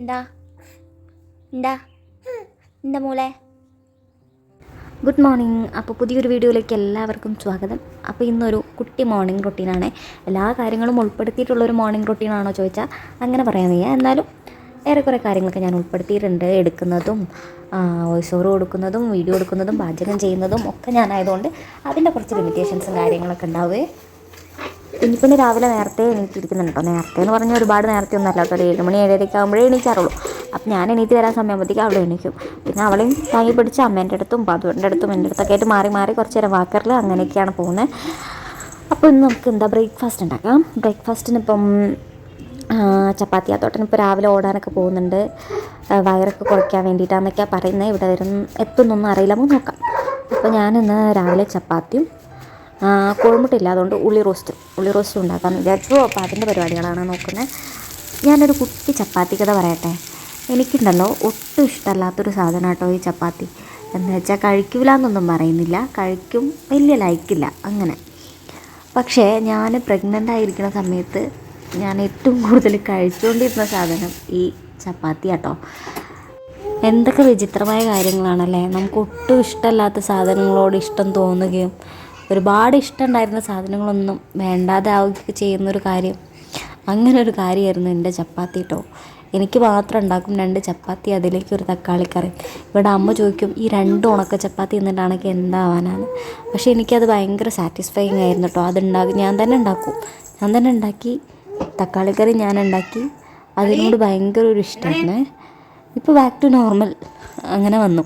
എന്താ എന്താ എന്താ മോളെ? Good morning. അപ്പോൾ പുതിയൊരു വീഡിയോയിലേക്ക് എല്ലാവർക്കും സ്വാഗതം. അപ്പോൾ ഇന്നൊരു കുട്ടി മോർണിംഗ് റൊട്ടീനാണ്. എല്ലാ കാര്യങ്ങളും ഉൾപ്പെടുത്തിയിട്ടുള്ളൊരു മോർണിംഗ് റൊട്ടീനാണോ ചോദിച്ചാൽ അങ്ങനെ പറയാൻ വയ്യ. എന്നാലും ഏറെക്കുറെ കാര്യങ്ങളൊക്കെ ഞാൻ ഉൾപ്പെടുത്തിയിട്ടുണ്ട്. എടുക്കുന്നതും വോയിസ് ഓവർ കൊടുക്കുന്നതും വീഡിയോ എടുക്കുന്നതും പാചകം ചെയ്യുന്നതും ഒക്കെ ഞാനായതുകൊണ്ട് അതിൻ്റെ കുറച്ച് ലിമിറ്റേഷൻസും കാര്യങ്ങളൊക്കെ ഉണ്ടാവുകയെ. പിന്നെ രാവിലെ നേരത്തെ എണീറ്റിരിക്കുന്നുണ്ട് കേട്ടോ. നേരത്തെ എന്ന് പറഞ്ഞാൽ ഒരുപാട് നേരത്തെ ഒന്നും അല്ല കേട്ടോ. ഒരു 7 മണി 7:30 ആകുമ്പോഴേ എണീക്കാറുള്ളൂ. അപ്പം ഞാൻ എണീറ്റ് വരാൻ സമയമാകുമ്പോഴത്തേക്കും അവളെ എണീക്കും. പിന്നെ അവളെയും താങ്ങി പിടിച്ച് അമ്മേൻ്റെ അടുത്തും പാതുവിൻ്റെ അടുത്തും എൻ്റെ അടുത്തൊക്കെ ആയിട്ട് മാറി മാറി കുറച്ച് നേരം വാക്കറിൽ അങ്ങനെയൊക്കെയാണ് പോകുന്നത്. അപ്പോൾ ഇന്ന് നമുക്ക് എന്താ ബ്രേക്ക്ഫാസ്റ്റ് ഉണ്ടാക്കാം. ബ്രേക്ക്ഫാസ്റ്റിന് ഇപ്പം ചപ്പാത്തി. അതോട്ടന് ഇപ്പോൾ രാവിലെ ഓടാനൊക്കെ പോകുന്നുണ്ട്. വയറൊക്കെ കുറയ്ക്കാൻ വേണ്ടിയിട്ടാണെന്നൊക്കെയാണ് പറയുന്നത്. ഇവിടെ എത്തുന്നൊന്നും അറിയില്ല, നമുക്ക് നോക്കാം. അപ്പോൾ ഞാനിന്ന് രാവിലെ ചപ്പാത്തിയും കോഴിമുട്ടയില്ല, അതുകൊണ്ട് ഉള്ളി റോസ്റ്റും ഉണ്ടാക്കാമെന്ന് വിചാരിച്ചു. അപ്പോൾ അതിൻ്റെ പരിപാടികളാണ് നോക്കുന്നത്. ഞാനൊരു കുട്ടി ചപ്പാത്തി കഥ പറയട്ടെ. എനിക്കുണ്ടല്ലോ ഒട്ടും ഇഷ്ടമല്ലാത്തൊരു സാധനം കേട്ടോ ഈ ചപ്പാത്തി. എന്ന് വെച്ചാൽ കഴിക്കില്ല എന്നൊന്നും പറയുന്നില്ല, കഴിക്കും, വലിയ ലൈക്കില്ല അങ്ങനെ. പക്ഷേ ഞാൻ പ്രഗ്നൻ്റ് ആയിരിക്കുന്ന സമയത്ത് ഞാൻ ഏറ്റവും കൂടുതൽ കഴിച്ചുകൊണ്ടിരുന്ന സാധനം ഈ ചപ്പാത്തി കേട്ടോ. എന്തൊക്കെ വിചിത്രമായ കാര്യങ്ങളാണല്ലേ. നമുക്ക് ഒട്ടും ഇഷ്ടമല്ലാത്ത സാധനങ്ങളോട് ഇഷ്ടം തോന്നുകയും ഒരുപാട് ഇഷ്ടമുണ്ടായിരുന്ന സാധനങ്ങളൊന്നും വേണ്ടാതെ ആവുകയൊക്കെ ചെയ്യുന്നൊരു കാര്യം. അങ്ങനെ ഒരു കാര്യമായിരുന്നു എൻ്റെ ചപ്പാത്തി കേട്ടോ. എനിക്ക് മാത്രം ഉണ്ടാക്കും 2 ചപ്പാത്തി, അതിലേക്ക് ഒരു തക്കാളിക്കറി. ഇവിടെ അമ്മ ചോദിക്കും ഈ 2 ഉണക്ക ചപ്പാത്തി എന്നിട്ടാണെങ്കിൽ എന്താവാനാണ്. പക്ഷേ എനിക്കത് ഭയങ്കര സാറ്റിസ്ഫൈങ് ആയിരുന്നു കേട്ടോ. ഞാൻ തന്നെ ഉണ്ടാക്കി തക്കാളിക്കറി ഞാൻ ഉണ്ടാക്കി. അതിനോട് ഭയങ്കര ഒരു ഇഷ്ടമായിരുന്നു. ഇപ്പോൾ ബാക്ക് ടു നോർമൽ അങ്ങനെ വന്നു.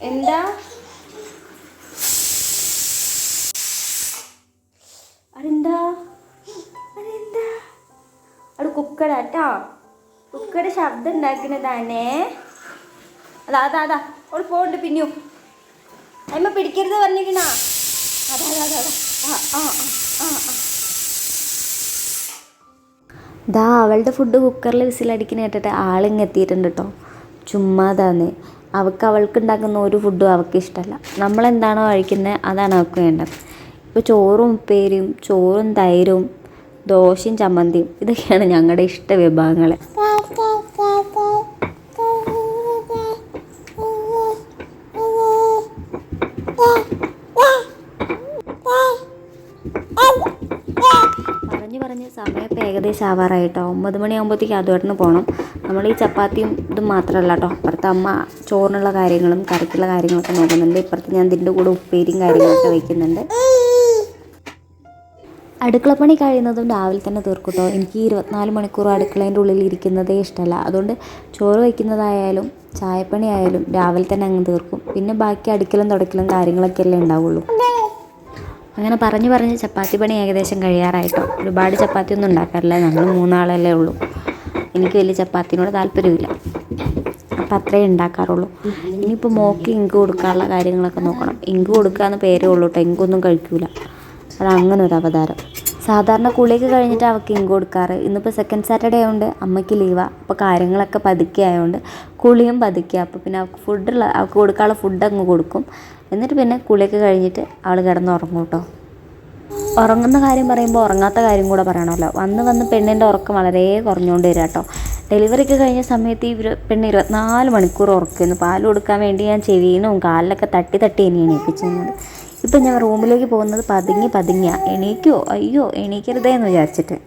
എന്താ അവിടെ കുക്കറാട്ടോ. കുക്കറ് ശബ്ദം ഉണ്ടാക്കുന്നതാണേ. അതാ അവിടെ പോണ്ട്. പിന്നെയും അമ്മ പിടിക്കരുത് പറഞ്ഞിരിക്കണ. ദാ അവളുടെ ഫുഡ് കുക്കറിൽ വിസിലടിക്കുന്ന കേട്ടിട്ട് ആളിങ്ങ് എത്തിയിട്ടുണ്ട് കേട്ടോ. ചുമ്മാതാന്ന്. അവൾക്ക് ഉണ്ടാക്കുന്ന ഒരു ഫുഡും അവൾക്ക് ഇഷ്ടമല്ല. നമ്മളെന്താണോ കഴിക്കുന്നത് അതാണ് അവൾക്ക് വേണ്ടത്. ഇപ്പോൾ ചോറും ഉപ്പേരിയും, ചോറും തൈരും, ദോശയും ചമ്മന്തിയും, ഇതൊക്കെയാണ് ഞങ്ങളുടെ ഇഷ്ട വിഭവങ്ങൾ. പറഞ്ഞ് സമയം ഇപ്പോൾ ഏകദേശം ആവാറായിട്ടോ. 9 മണിയാകുമ്പോഴത്തേക്കും അതുമായിട്ട് പോകണം. നമ്മൾ ഈ ചപ്പാത്തിയും ഇതും മാത്രമല്ല കേട്ടോ. അപ്പുറത്ത് അമ്മ ചോറിനുള്ള കാര്യങ്ങളും കറിക്കുള്ള കാര്യങ്ങളൊക്കെ നോക്കുന്നുണ്ട്. ഇപ്പുറത്ത് ഞാൻ ഇതിൻ്റെ കൂടെ ഉപ്പേരിയും കാര്യങ്ങളൊക്കെ വയ്ക്കുന്നുണ്ട്. അടുക്കളപ്പണി കഴിയുന്നതും രാവിലെ തന്നെ തീർക്കും കേട്ടോ. എനിക്ക് 24 മണിക്കൂർ അടുക്കളേൻ്റെ ഉള്ളിൽ ഇരിക്കുന്നതേ ഇഷ്ടമല്ല. അതുകൊണ്ട് ചോറ് വയ്ക്കുന്നതായാലും ചായപ്പണി ആയാലും രാവിലെ തന്നെ അങ്ങ് തീർക്കും. പിന്നെ ബാക്കി അടുക്കലും തുടക്കലും കാര്യങ്ങളൊക്കെ അല്ലേ ഉണ്ടാവുള്ളൂ. അങ്ങനെ പറഞ്ഞ് ചപ്പാത്തി പണി ഏകദേശം കഴിയാറായിട്ടോ. ഒരുപാട് ചപ്പാത്തി ഒന്നും ഉണ്ടാക്കാറില്ല, ഞങ്ങൾ 3 ആളല്ലേ ഉള്ളൂ. എനിക്ക് വലിയ ചപ്പാത്തിനോട് താല്പര്യമില്ല, അപ്പം അത്രേ ഉണ്ടാക്കാറുള്ളൂ. ഇനിയിപ്പോൾ മോക്ക് ഇങ്ക് കൊടുക്കാനുള്ള കാര്യങ്ങളൊക്കെ നോക്കണം. ഇങ്ക് കൊടുക്കാമെന്ന് പേരേ ഉള്ളൂ കേട്ടോ. ഇങ്കൊന്നും കഴിക്കൂല. അതങ്ങനെ ഒരു അവതാരം. സാധാരണ കുളിയൊക്കെ കഴിഞ്ഞിട്ട് അവൾക്ക് ഇങ്ക് കൊടുക്കാറ്. ഇന്നിപ്പോൾ സെക്കൻഡ് സാറ്റർഡേ ആയതുകൊണ്ട് അമ്മയ്ക്ക് ലീവാണ്. അപ്പോൾ കാര്യങ്ങളൊക്കെ പതുക്കെ ആയതുകൊണ്ട് കുളിയും പതുക്കുക. അപ്പോൾ പിന്നെ അവൾക്ക് കൊടുക്കാനുള്ള ഫുഡ് അങ്ങ് കൊടുക്കും. എന്നിട്ട് പിന്നെ കുളിയൊക്കെ കഴിഞ്ഞിട്ട് അവൾ കിടന്നുറങ്ങും കേട്ടോ. ഉറങ്ങുന്ന കാര്യം പറയുമ്പോൾ ഉറങ്ങാത്ത കാര്യം കൂടെ പറയണമല്ലോ. വന്ന് പെണ്ണിൻ്റെ ഉറക്കം വളരെ കുറഞ്ഞുകൊണ്ട് വരിക കേട്ടോ. ഡെലിവറിയൊക്കെ കഴിഞ്ഞ സമയത്ത് ഈ പെണ്ണ് 24 മണിക്കൂർ ഉറക്കുന്നു. പാൽ കൊടുക്കാൻ വേണ്ടി ഞാൻ ചെവിയിനും കാലിലൊക്കെ തട്ടി ഇനി എണീപ്പിച്ചിരുന്നത്. ഇപ്പം ഞാൻ റൂമിലേക്ക് പോകുന്നത് പതുങ്ങിയ എണീക്കോ അയ്യോ എണീക്കരുതേ എന്ന് വിചാരിച്ചിട്ട്.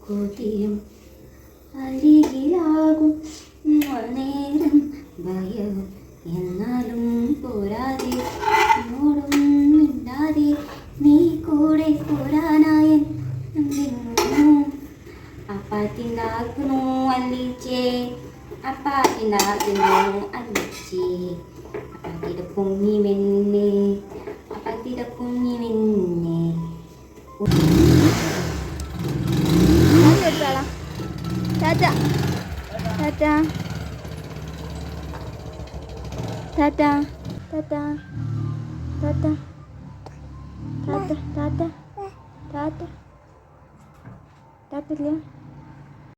കൊതിയും അരികിലാകും നേരം ഭയം എന്നാലും പോരാതെ Apa inaano anci? Apa tidak pungi menne? Apa tidak pungi menne? Salah. Tata. Tata. Tata. Tata. Tata. Tata. Tata. Tata. Tata. Tata.